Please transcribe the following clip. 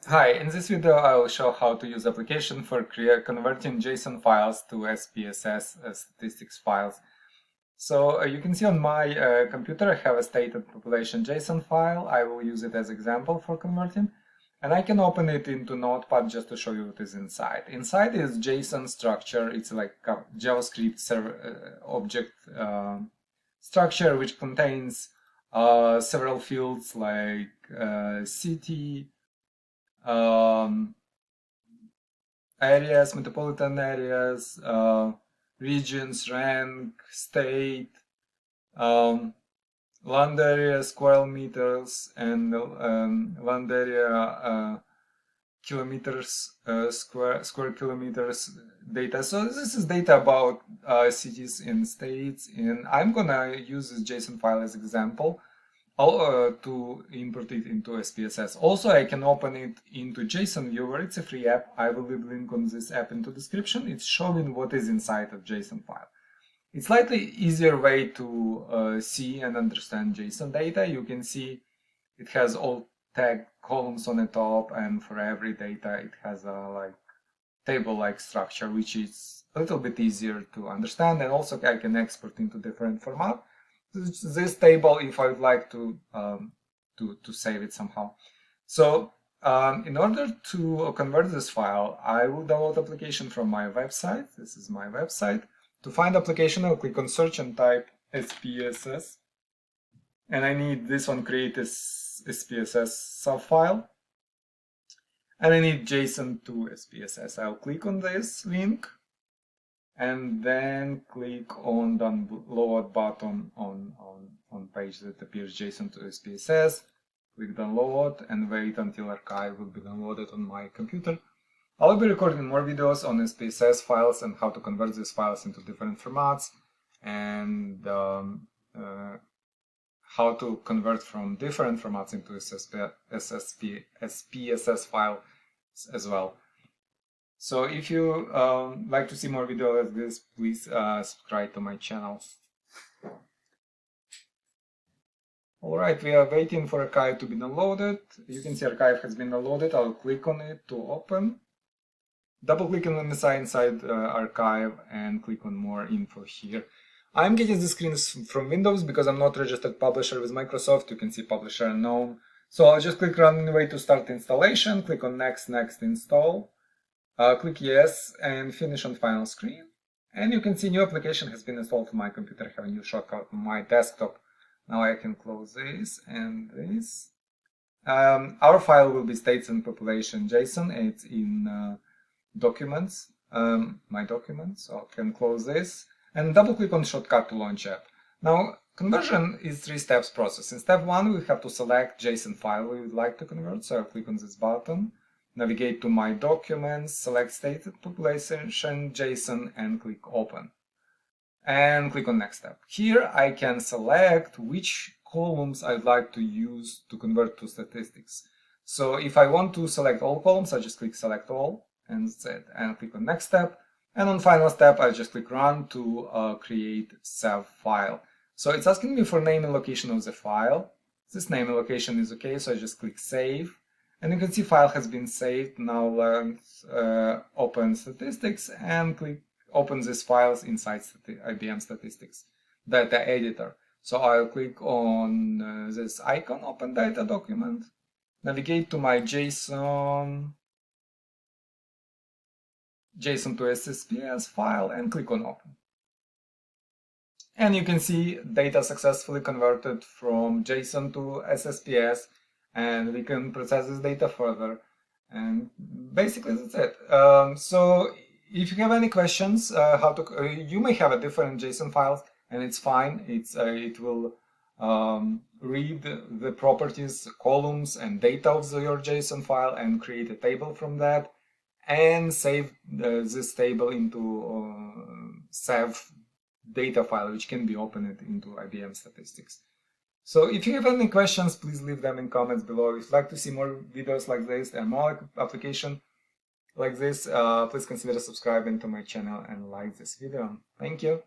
Hi, in this video I will show how to use application for converting JSON files to SPSS statistics files. So you can see on my computer I have a stated population JSON file. I will use it as example for converting. And I can open it into Notepad just to show you what is inside. Inside is JSON structure. It's like a JavaScript server, object structure which contains several fields like city, areas, metropolitan areas, regions, rank, state, land area, square meters, and land area kilometers, square kilometers data. So this is data about cities and states, and I'm gonna use this JSON file as example to import it into SPSS. Also, I can open it into JSON viewer. It's a free app. I will leave a link on this app into description. It's showing what is inside of JSON file. It's slightly easier way to see and understand JSON data. You can see it has all tag columns on the top, and for every data it has a like table-like structure, which is a little bit easier to understand. And also I can export into different format. This table if I would like to save it somehow. So in order to convert this file, I will download application from my website. This is my website. To find application, I'll click on search and type SPSS. And I need this one, create a SPSS subfile. And I need JSON to SPSS. I'll click on this link and then click on the download button on page that appears JSON to SPSS. Click download and wait until archive will be downloaded on my computer. I'll be recording more videos on SPSS files and how to convert these files into different formats, and how to convert from different formats into SPSS file as well. So if you like to see more videos like this, please subscribe to my channel. Alright, we are waiting for archive to be downloaded. You can see archive has been downloaded. I'll click on it to open. Double clicking on the side inside archive and click on more info here. I'm getting the screens from Windows because I'm not registered publisher with Microsoft. You can see publisher unknown. So I'll just click run anyway to start installation. Click on next, install. Click yes and finish on final screen. And you can see new application has been installed to my computer. I have a new shortcut on my desktop. Now I can close this and this. Our file will be states and population JSON. It's in documents, my documents. So I can close this and double click on shortcut to launch app. Now conversion is 3 steps process. In step 1 we have to select JSON file we would like to convert. So I'll click on this button, navigate to my documents, select stated population JSON and click open. And click on next step. Here I can select which columns I'd like to use to convert to statistics. So if I want to select all columns, I just click select all and that's it, and click on next step. And on final step, I just click run to create save file. So it's asking me for name and location of the file. This name and location is okay, so I just click save. And you can see file has been saved. Now let's open statistics and click open these files inside IBM Statistics data editor. So I'll click on this icon, open data document, navigate to my JSON to SPSS file and click on open. And you can see data successfully converted from JSON to SSPS, and we can process this data further. And basically that's it. So if you have any questions, you may have a different JSON files, and it's fine. It will read the properties, columns, and data of your JSON file and create a table from that, and save this table into save data file, which can be opened into IBM Statistics. So if you have any questions, please leave them in comments below. If you'd like to see more videos like this and more application like this, please consider subscribing to my channel and like this video. Thank you.